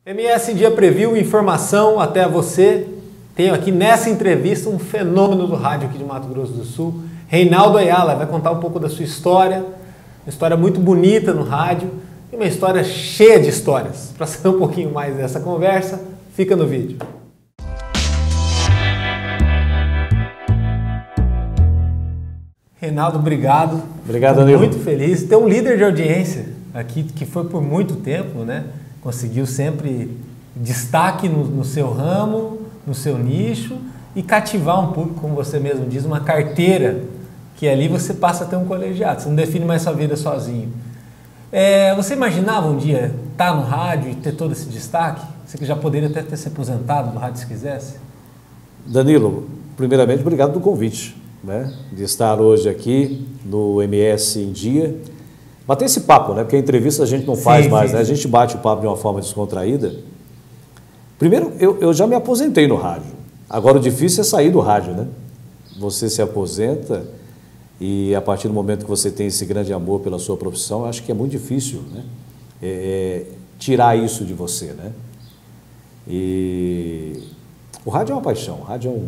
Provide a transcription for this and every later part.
MS Dia Preview, informação até você. Tenho aqui nessa entrevista um fenômeno do rádio aqui de Mato Grosso do Sul, Reinaldo Ayala, vai contar um pouco da sua história, uma história muito bonita no rádio e uma história cheia de histórias. Para saber um pouquinho mais dessa conversa, fica no vídeo. Reinaldo, obrigado. Obrigado, Danilo. Muito feliz. Tem um líder de audiência aqui que foi por muito tempo, né? Conseguiu sempre destaque no seu ramo, no seu nicho e cativar um público, como você mesmo diz, uma carteira que ali você passa a ter um colegiado. Você não define mais sua vida sozinho. Você imaginava um dia estar no rádio e ter todo esse destaque? Você que já poderia até ter se aposentado do rádio se quisesse? Danilo, primeiramente, obrigado pelo convite, né, de estar hoje aqui no MS em Dia. Bater esse papo, né? Porque a entrevista a gente não faz mais, né? A gente bate o papo de uma forma descontraída. Primeiro, eu já me aposentei no rádio. Agora o difícil é sair do rádio, né? Você se aposenta e a partir do momento que você tem esse grande amor pela sua profissão, eu acho que é muito difícil, né? Tirar isso de você, né? E o rádio é uma paixão, o rádio é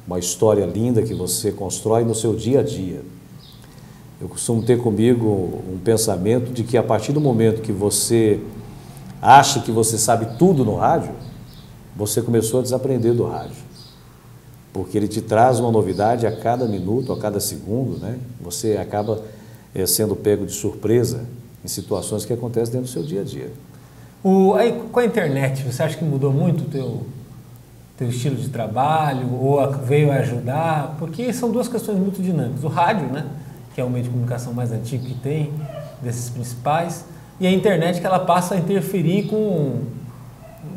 uma história linda que você constrói no seu dia a dia. Eu costumo ter comigo um pensamento de que a partir do momento que você acha que você sabe tudo no rádio, você começou a desaprender do rádio. Porque ele te traz uma novidade a cada minuto, a cada segundo, né? Você acaba sendo pego de surpresa em situações que acontecem dentro do seu dia a dia. Aí, com a internet, você acha que mudou muito o teu estilo de trabalho ou veio a ajudar? Porque são duas questões muito dinâmicas. O rádio, né? Que é o meio de comunicação mais antigo que tem, desses principais, e a internet que ela passa a interferir com o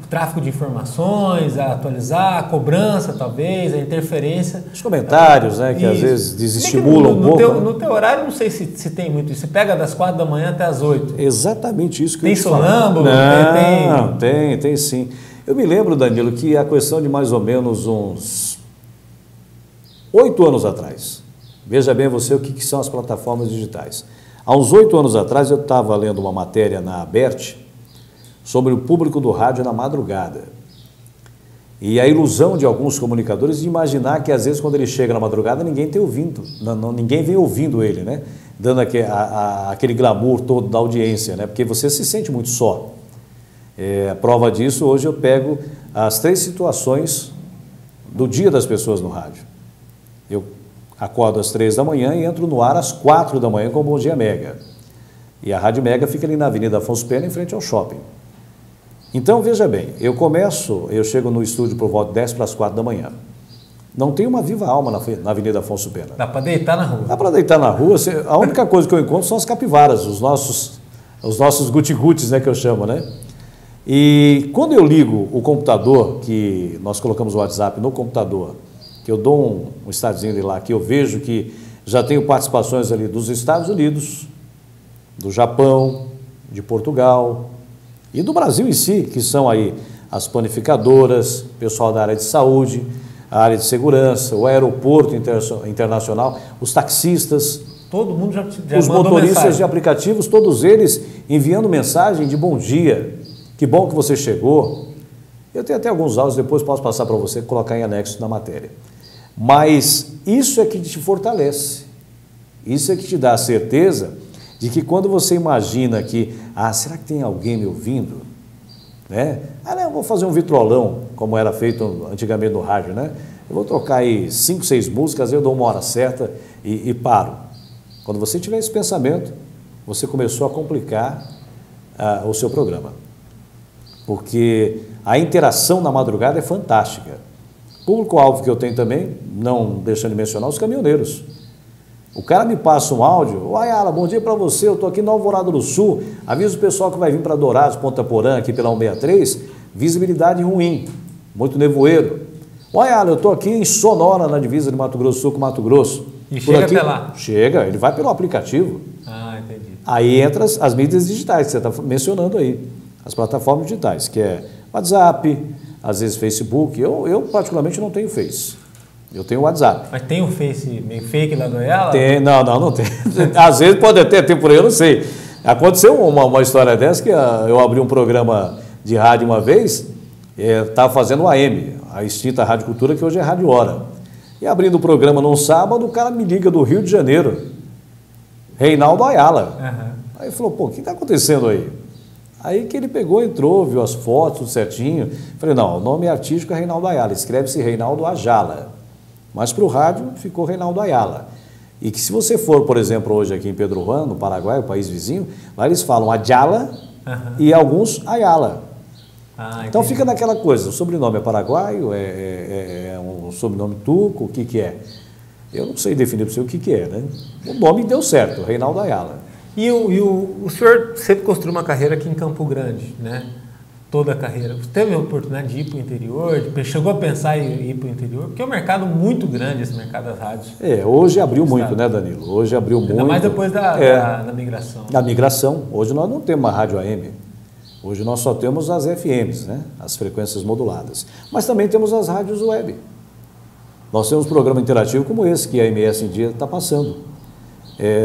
tráfego de informações, a atualizar, a cobrança talvez, a interferência. Os comentários, né, que às vezes desestimulam um pouco. No teu horário, não sei se tem muito isso. Você pega das 4 da manhã até as 8. Exatamente isso que tem eu te falo. sonâmbulo? Não, tem sim. Eu me lembro, Danilo, que a questão de mais ou menos uns 8 anos atrás, veja bem você o que são as plataformas digitais. Há uns 8 anos atrás eu estava lendo uma matéria na Aberte sobre o público do rádio na madrugada. E a ilusão de alguns comunicadores de imaginar que às vezes quando ele chega na madrugada ninguém tem ouvindo, ninguém vem ouvindo ele, né? Dando aquele glamour todo da audiência, né? Porque você se sente muito só. A prova disso, hoje eu pego as 3 situações do dia das pessoas no rádio. Eu acordo às 3 da manhã e entro no ar às 4 da manhã com o Bom Dia Mega. E a Rádio Mega fica ali na Avenida Afonso Pena, em frente ao shopping. Então, veja bem, eu chego no estúdio por volta de 10 para as 4 da manhã. Não tem uma viva alma na Avenida Afonso Pena. Dá para deitar na rua. Dá para deitar na rua. A única coisa que eu encontro são as capivaras, os nossos guti-gutis, né, que eu chamo, né? E quando eu ligo o computador, que nós colocamos o WhatsApp no computador, que eu dou um startzinho de lá, que eu vejo que já tenho participações ali dos Estados Unidos, do Japão, de Portugal e do Brasil em si, que são aí as panificadoras, pessoal da área de saúde, a área de segurança, o aeroporto internacional, os taxistas, todo mundo já os motoristas de aplicativos, todos eles enviando mensagem de bom dia, que bom que você chegou. Eu tenho até alguns áudios, depois posso passar para você, colocar em anexo na matéria. Mas isso é que te fortalece, isso é que te dá a certeza de que quando você imagina que, será que tem alguém me ouvindo? Né? Não, eu vou fazer um vitrolão, como era feito antigamente no rádio, né? Eu vou trocar aí 5, 6 músicas, eu dou uma hora certa e paro. Quando você tiver esse pensamento, você começou a complicar o seu programa. Porque a interação na madrugada é fantástica. Público-alvo que eu tenho também, não deixando de mencionar, os caminhoneiros. O cara me passa um áudio, Ayala, bom dia para você, eu estou aqui no Alvorada do Sul, avisa o pessoal que vai vir para Dourados, Ponta Porã, aqui pela 163, visibilidade ruim, muito nevoeiro. Ayala, eu estou aqui em Sonora, na divisa de Mato Grosso do Sul com Mato Grosso. E chega até lá? Chega, ele vai pelo aplicativo. Entendi. Aí entra as mídias digitais que você está mencionando aí, as plataformas digitais, que é WhatsApp, às vezes Facebook. Eu particularmente não tenho Face. Eu tenho o WhatsApp. Mas tem um Face meio fake lá do Ayala? Tem, não tem. Às vezes pode até ter por aí, eu não sei. Aconteceu uma história dessa que eu abri um programa de rádio uma vez, estava fazendo o AM, a extinta Rádio Cultura, que hoje é Rádio Hora. E abrindo o programa num sábado, o cara me liga do Rio de Janeiro, Reinaldo Ayala. Uhum. Aí ele falou, pô, o que está acontecendo aí? Aí que ele pegou, entrou, viu as fotos, tudo certinho. Falei, não, o nome artístico é Reinaldo Ayala, escreve-se Reinaldo Ajala. Mas para o rádio ficou Reinaldo Ayala. E que se você for, por exemplo, hoje aqui em Pedro Juan, no Paraguai, o país vizinho, lá eles falam Ajala e alguns Ayala. Então fica naquela coisa, o sobrenome é paraguaio, é um sobrenome turco, o que é? Eu não sei definir para você o que é, né? O nome deu certo, Reinaldo Ayala. E o senhor sempre construiu uma carreira aqui em Campo Grande, né? Toda a carreira. Você teve a oportunidade de ir para o interior? Chegou a pensar em ir para o interior? Porque é um mercado muito grande, esse mercado das rádios. Hoje abriu muito, né, Danilo? Hoje abriu muito. Ainda mais depois da migração. Da migração. Hoje nós não temos uma rádio AM. Hoje nós só temos as FMs, né? As frequências moduladas. Mas também temos as rádios web. Nós temos um programa interativo como esse, que a MS em Dia está passando.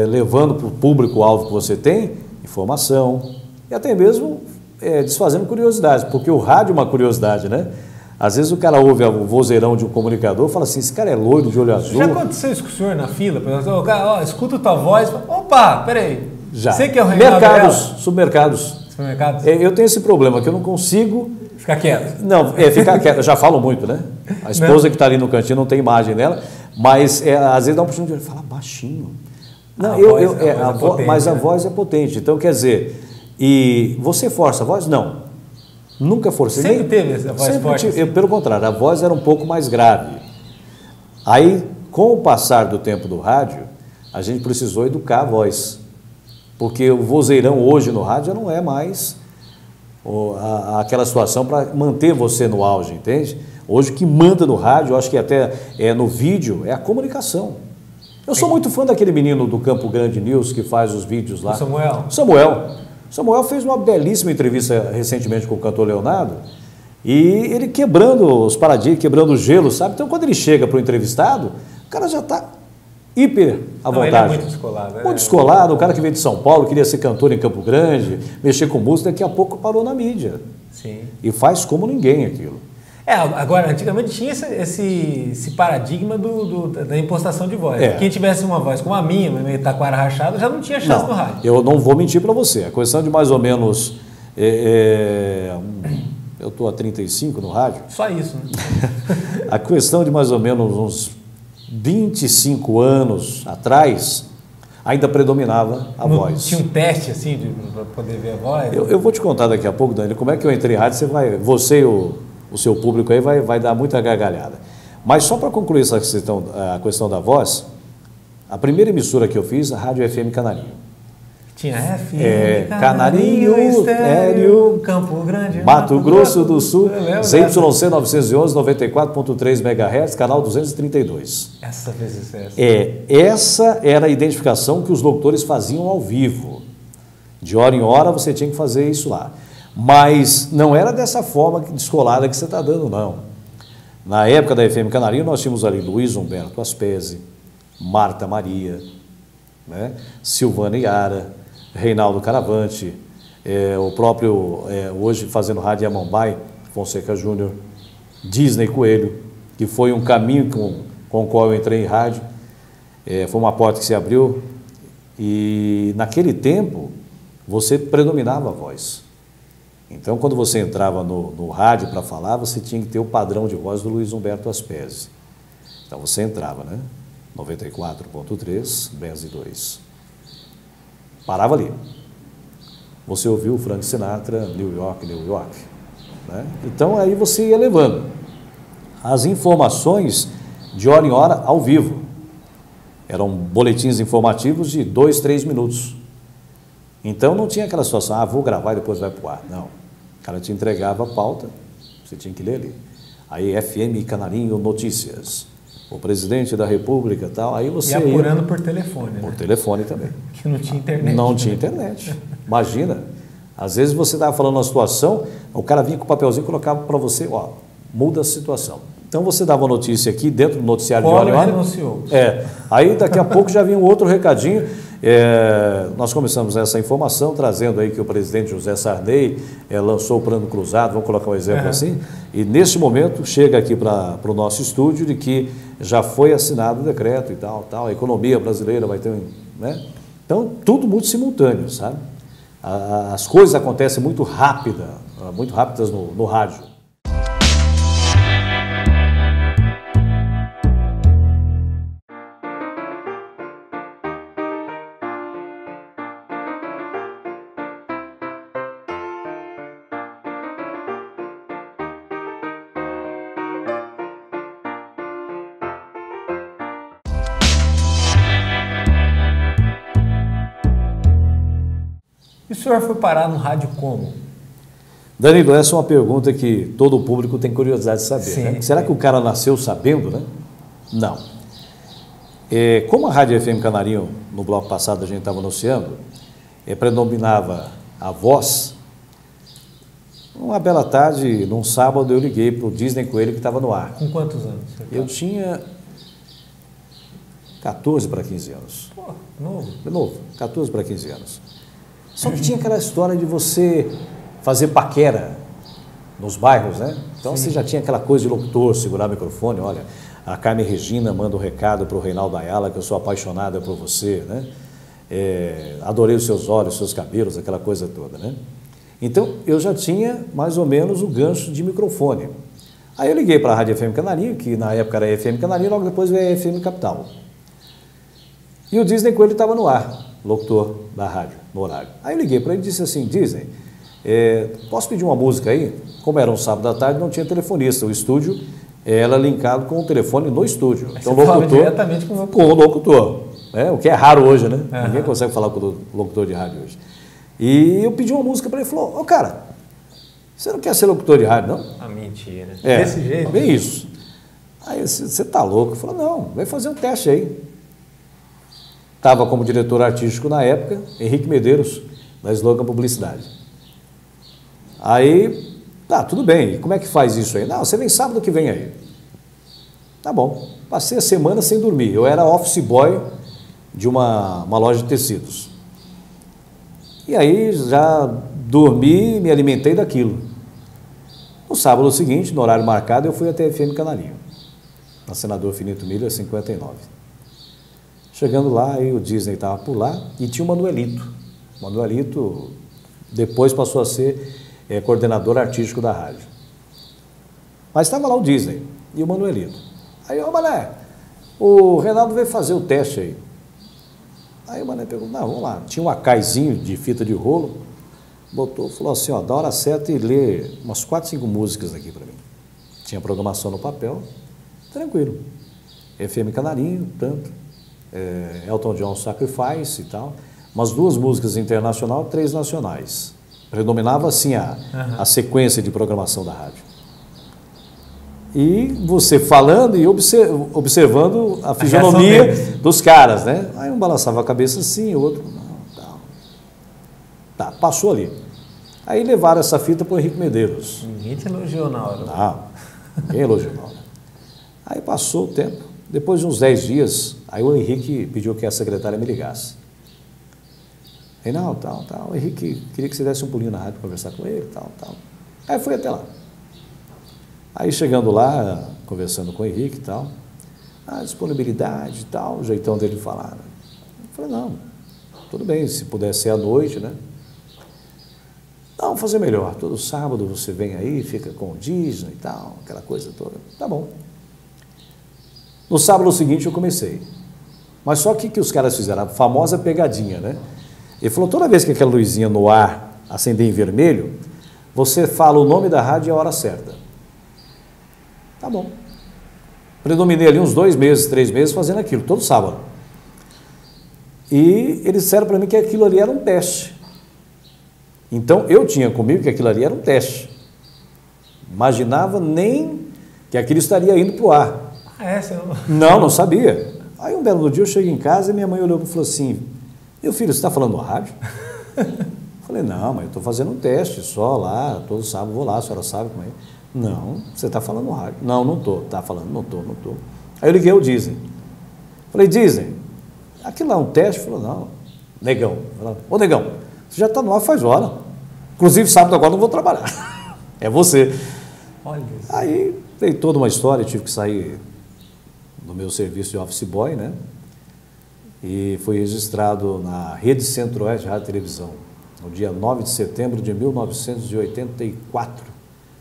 Levando para o público-alvo que você tem informação e até mesmo desfazendo curiosidades, porque o rádio é uma curiosidade, né? Às vezes o cara ouve o vozeirão de um comunicador e fala assim, esse cara é loiro, de olho azul. Já aconteceu isso com o senhor na fila? O cara, escuta tua voz, opa, peraí. Já. Você que é o Reinaldo Mercados, supermercados. Eu tenho esse problema, que eu não consigo... Ficar quieto. Não, ficar quieto, eu já falo muito, né? A esposa que está ali no cantinho não tem imagem dela, mas às vezes dá uma oportunidade de falar baixinho. Não, mas a voz é potente. Então, quer dizer, e você força a voz? Não. Nunca forcei. Sempre teve essa voz forte? Pelo contrário, a voz era um pouco mais grave. Aí, com o passar do tempo do rádio, a gente precisou educar a voz. Porque o vozeirão hoje no rádio já não é mais aquela situação para manter você no auge, entende? Hoje o que manda no rádio, eu acho que até no vídeo, é a comunicação. Eu sou muito fã daquele menino do Campo Grande News que faz os vídeos lá. O Samuel fez uma belíssima entrevista recentemente com o cantor Leonardo e ele quebrando os paradigmas, quebrando o gelo, sabe? Então, quando ele chega para o entrevistado, o cara já está hiper à vontade. Ele é muito descolado. Muito descolado, o cara que veio de São Paulo, queria ser cantor em Campo Grande, mexer com música, daqui a pouco parou na mídia. Sim. E faz como ninguém aquilo. Agora, antigamente tinha esse paradigma da impostação de voz. Quem tivesse uma voz como a minha, meio taquara rachado, já não tinha chance no rádio. Eu não vou mentir para você. A questão de mais ou menos... eu estou há 35 no rádio. Só isso, né? A questão de mais ou menos uns 25 anos atrás, ainda predominava a voz. Tinha um teste assim para poder ver a voz? Eu vou te contar daqui a pouco, Dani, como é que eu entrei em rádio, você e o seu público aí vai dar muita gargalhada. Mas só para concluir essa questão, a questão da voz, a primeira emissora que eu fiz, a Rádio FM Canarinho. Tinha FM, Canarinho, Estéreo, Campo Grande, Mato Grosso do Sul, ZYC 911, 94.3 MHz, canal 232. Essa fez sucesso. Essa era a identificação que os locutores faziam ao vivo. De hora em hora você tinha que fazer isso lá. Mas não era dessa forma descolada que você está dando, não. Na época da FM Canarinho, nós tínhamos ali Luiz Humberto Aspesi, Marta Maria, né? Silvana Iara, Reinaldo Caravante, o próprio, hoje fazendo rádio Yamambai, Fonseca Júnior, Disney Coelho, que foi um caminho com o qual eu entrei em rádio. Foi uma porta que se abriu e naquele tempo você predominava a voz. Então, quando você entrava no rádio para falar, você tinha que ter o padrão de voz do Luiz Humberto Aspesi. Então, você entrava, né? 94.3, BES 2. Parava ali. Você ouviu Frank Sinatra, New York, New York. Né? Então, aí você ia levando as informações de hora em hora ao vivo. Eram boletins informativos de 2, 3 minutos. Então, não tinha aquela situação, vou gravar e depois vai para o ar. Não. O cara te entregava a pauta, você tinha que ler ali. Aí, FM Canarinho Notícias. O presidente da República e tal, aí você ia apurando por telefone, né? Por telefone também. Que não tinha internet. Não tinha internet. Imagina. Às vezes você estava falando uma situação, o cara vinha com o papelzinho e colocava para você, muda a situação. Então você dava uma notícia aqui dentro do noticiário de hora em hora. Renunciou. Aí daqui a pouco já vinha um outro recadinho. Nós começamos essa informação trazendo aí que o presidente José Sarney lançou o Plano Cruzado, vamos colocar um exemplo assim, e neste momento chega aqui para o nosso estúdio de que já foi assinado o decreto e tal, a economia brasileira vai ter, né? Então, tudo muito simultâneo, sabe? As coisas acontecem muito rápidas no rádio. E o senhor foi parar no rádio como? Danilo, essa é uma pergunta que todo o público tem curiosidade de saber. Sim, né? Será que o cara nasceu sabendo, né? Não. Como a Rádio FM Canarinho, no bloco passado a gente estava anunciando, predominava a voz, uma bela tarde, num sábado, eu liguei para o Disney Coelho que estava no ar. Com quantos anos? Eu tinha 14 para 15 anos. Pô, novo. Novo, 14 para 15 anos. Só que tinha aquela história de você fazer paquera nos bairros, né? Então você já tinha aquela coisa de locutor, segurar o microfone, olha, a Carmen Regina manda um recado para o Reinaldo Ayala, que eu sou apaixonada por você, né? Adorei os seus olhos, os seus cabelos, aquela coisa toda, né? Então eu já tinha mais ou menos o gancho de microfone. Aí eu liguei para a Rádio FM Canarinho, que na época era FM Canarinho, logo depois veio a FM Capital. E o Disney Coelho estava no ar, locutor da rádio, no horário. Aí eu liguei para ele e disse assim, Disney, posso pedir uma música aí? Como era um sábado à tarde, não tinha telefonista, o estúdio era linkado com o telefone no estúdio. Então o locutor diretamente com o locutor, né? O que é raro hoje, né? Ninguém consegue falar com o locutor de rádio hoje. E eu pedi uma música para ele, falou, cara, você não quer ser locutor de rádio, não? Ah, mentira. Desse jeito? Bem isso. Aí você tá louco? Eu falei, não, vai fazer um teste aí. Estava como diretor artístico na época, Henrique Medeiros, da Slogan Publicidade. Aí, tudo bem, e como é que faz isso aí? Não, você vem sábado que vem aí. Tá bom, passei a semana sem dormir, eu era office boy de uma loja de tecidos. E aí já dormi e me alimentei daquilo. No sábado seguinte, no horário marcado, eu fui até a FM Canarinho, na Senador Finito Miller, 59. Chegando lá, aí o Disney estava por lá e tinha o Manuelito. O Manuelito depois passou a ser coordenador artístico da rádio. Mas estava lá o Disney e o Manuelito. Aí, Mané, o Reinaldo veio fazer o teste aí. Aí o Mané perguntou, não, vamos lá. Tinha um acaizinho de fita de rolo, botou, falou assim, ó, da hora certa e lê umas 4, 5 músicas aqui para mim. Tinha programação no papel, tranquilo. FM Canarinho, tanto. Elton John Sacrifice e tal, umas 2 músicas internacional, 3 nacionais. Predominava assim a sequência de programação da rádio. E você falando e observando a fisionomia dos caras, né? Aí um balançava a cabeça assim, o outro... Não, tá, passou ali. Aí levaram essa fita para o Henrique Medeiros. Ninguém te elogiou na hora. Não, ninguém elogiou na hora. Aí passou o tempo. Depois de uns 10 dias, aí o Henrique pediu que a secretária me ligasse. Reinaldo, tal. O Henrique queria que você desse um pulinho na rádio para conversar com ele, tal. Aí fui até lá. Aí chegando lá, conversando com o Henrique e tal, a disponibilidade e tal, o jeitão dele de falar. Né? Eu falei, não, tudo bem, se puder ser à noite, né? Não, vamos fazer melhor. Todo sábado você vem aí, fica com o Disney e tal, aquela coisa toda. Tá bom. No sábado seguinte eu comecei. Mas só que os caras fizeram a famosa pegadinha, né? Ele falou, toda vez que aquela luzinha no ar acender em vermelho, você fala o nome da rádio e a hora certa. Tá bom. Predominei ali uns 2 meses, 3 meses fazendo aquilo, todo sábado. E eles disseram para mim que aquilo ali era um teste. Então eu tinha comigo que aquilo ali era um teste. Imaginava nem que aquilo estaria indo para o ar. Não sabia. Aí um belo dia eu cheguei em casa e minha mãe olhou e falou assim, meu filho, você está falando no rádio? Falei, não, mas eu estou fazendo um teste só lá, todo sábado vou lá, a senhora sabe como é. Não, você está falando no rádio. Não estou, está falando, não estou. Aí eu liguei ao Disney. Falei, Disney, aquilo lá é um teste? Falou, não, Negão. Ô, Negão, você já está no ar faz hora. Inclusive, sábado agora não vou trabalhar. É você. Olha isso. Aí veio toda uma história, tive que sair do meu serviço de office boy, né? E fui registrado na Rede Centro-Oeste de Rádio e Televisão, no dia 9 de setembro de 1984,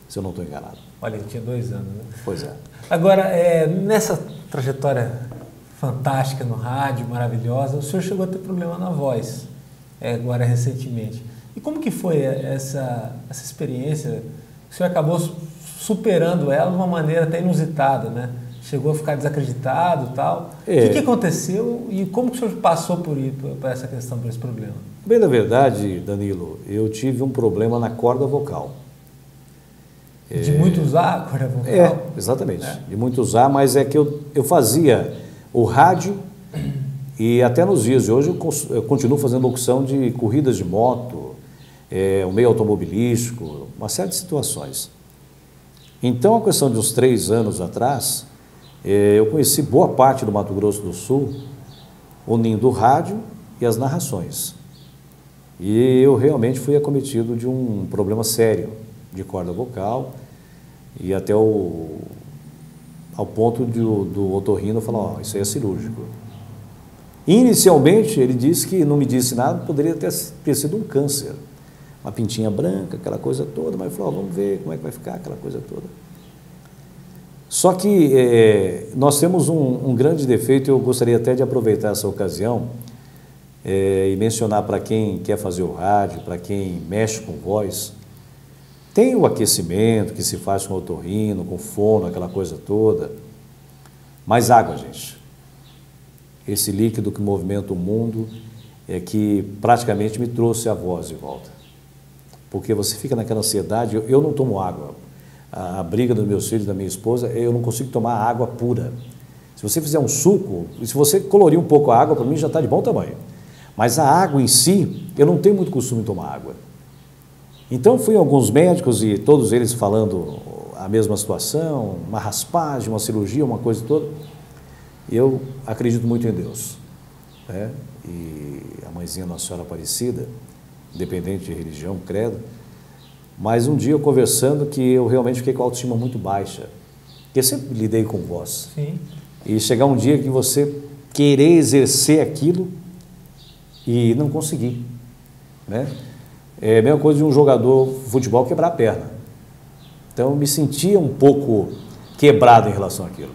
se eu não estou enganado. Olha, ele tinha 2 anos, né? Pois é. Agora, nessa trajetória fantástica no rádio, maravilhosa, o senhor chegou a ter problema na voz, agora recentemente. E como que foi essa experiência? O senhor acabou superando ela de uma maneira até inusitada, né? Chegou a ficar desacreditado e tal. O que aconteceu e como que o senhor passou por essa questão, por esse problema? Bem, na verdade, Danilo, eu tive um problema na corda vocal. De muito usar a corda vocal? Exatamente. De muito usar, mas é que eu fazia o rádio e até nos dias de hoje eu continuo fazendo locução de corridas de moto, o meio automobilístico, uma série de situações. Então, a questão de uns 3 anos atrás, eu conheci boa parte do Mato Grosso do Sul, unindo o rádio e as narrações. E eu realmente fui acometido de um problema sério de corda vocal e até ao ponto do otorrino falar, isso aí é cirúrgico. Inicialmente, ele disse que não me disse nada, poderia ter sido um câncer. Uma pintinha branca, aquela coisa toda, mas falou, vamos ver como é que vai ficar aquela coisa toda. Só que nós temos um grande defeito, eu gostaria até de aproveitar essa ocasião e mencionar para quem quer fazer o rádio, para quem mexe com voz, tem o aquecimento que se faz com otorrino, com fono, aquela coisa toda, mas água, gente. Esse líquido que movimenta o mundo é que praticamente me trouxe a voz de volta. Porque você fica naquela ansiedade, eu não tomo água. A briga dos meus filhos, da minha esposa, eu não consigo tomar água pura. Se você fizer um suco, e se você colorir um pouco a água, para mim já está de bom tamanho. Mas a água em si, eu não tenho muito costume de tomar água. Então fui a alguns médicos e todos eles falando a mesma situação, uma raspagem, uma cirurgia, uma coisa toda. Eu acredito muito em Deus, né? E a mãezinha Nossa Senhora Aparecida, independente de religião, credo, mas um dia eu conversando que eu realmente fiquei com a autoestima muito baixa, porque eu sempre lidei com voz. Sim. E chegar um dia que você querer exercer aquilo e não conseguir, né? É a mesma coisa de um jogador de futebol quebrar a perna. Então eu me sentia um pouco quebrado em relação àquilo.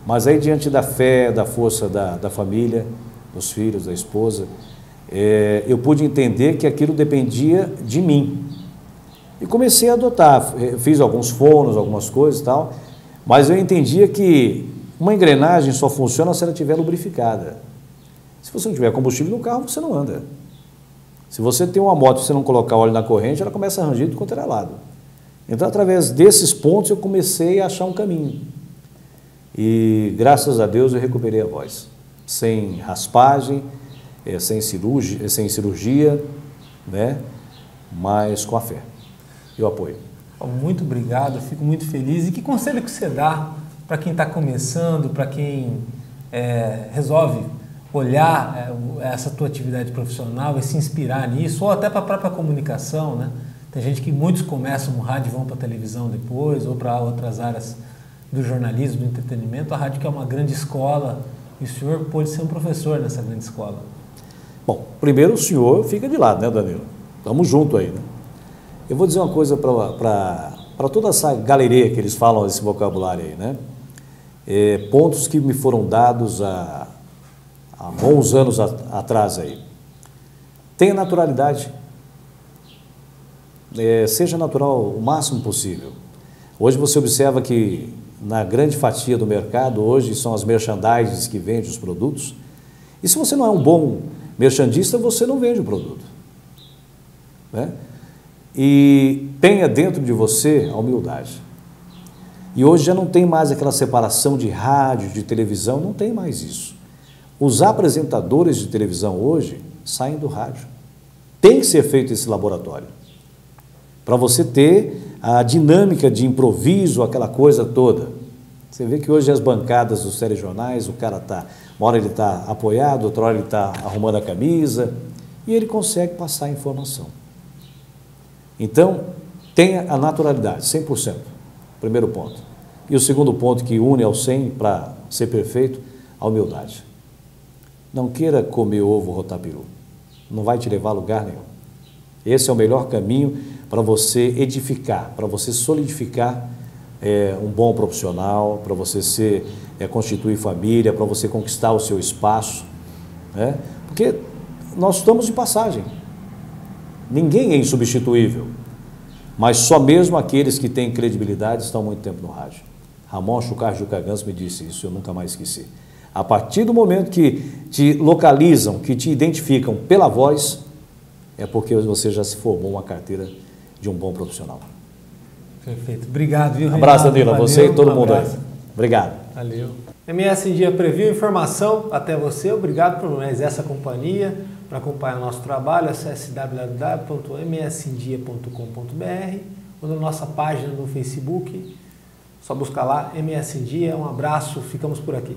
Mas aí diante da fé, da força da família, dos filhos, da esposa, eu pude entender que aquilo dependia de mim. E comecei a adotar, fiz alguns fonos, algumas coisas e tal, mas eu entendia que uma engrenagem só funciona se ela estiver lubrificada. Se você não tiver combustível no carro, você não anda. Se você tem uma moto e você não colocar óleo na corrente, ela começa a ranger de quanto era lado. Então, através desses pontos, eu comecei a achar um caminho. E, graças a Deus, eu recuperei a voz. Sem raspagem, sem cirurgia, né? Mas com a fé e o apoio. Muito obrigado, eu fico muito feliz. E que conselho que você dá para quem está começando, para quem resolve olhar essa tua atividade profissional e se inspirar nisso, ou até para a própria comunicação, né? Tem gente que muitos começam no rádio e vão para a televisão depois, ou para outras áreas do jornalismo, do entretenimento. A rádio que é uma grande escola, e o senhor pôde ser um professor nessa grande escola. Bom, primeiro o senhor fica de lado, né, Danilo? Estamos juntos aí, né? Eu vou dizer uma coisa para toda essa galeria que eles falam, esse vocabulário aí, né? Pontos que me foram dados há bons anos atrás aí. Tenha naturalidade. Seja natural o máximo possível. Hoje você observa que na grande fatia do mercado, hoje são as merchandises que vendem os produtos. E se você não é um bom merchandista, você não vende o produto, né? E tenha dentro de você a humildade. E hoje já não tem mais aquela separação de rádio, de televisão, não tem mais isso. Os apresentadores de televisão hoje saem do rádio. Tem que ser feito esse laboratório, para você ter a dinâmica de improviso, aquela coisa toda. Você vê que hoje as bancadas dos telejornais, o cara tá, uma hora ele está apoiado, outra hora ele está arrumando a camisa, e ele consegue passar a informação. Então, tenha a naturalidade, 100%, primeiro ponto. E o segundo ponto que une ao 100 para ser perfeito, a humildade. Não queira comer ovo rotapiru, não vai te levar a lugar nenhum. Esse é o melhor caminho para você edificar, para você solidificar um bom profissional, para você constituir família, para você conquistar o seu espaço, né? Porque nós estamos de passagem. Ninguém é insubstituível, mas só mesmo aqueles que têm credibilidade estão muito tempo no rádio. Ramon Chucar Jucagans me disse isso, eu nunca mais esqueci. A partir do momento que te localizam, que te identificam pela voz, é porque você já se formou uma carteira de um bom profissional. Perfeito. Obrigado, viu, Reinaldo? Abraço, Danilo, a você e todo mundo aí. Obrigado. Valeu. MS em Dia Preview, informação até você. Obrigado por mais essa companhia. Para acompanhar o nosso trabalho, acesse www.msendia.com.br ou na nossa página no Facebook. Só buscar lá, MS em Dia. Um abraço, ficamos por aqui.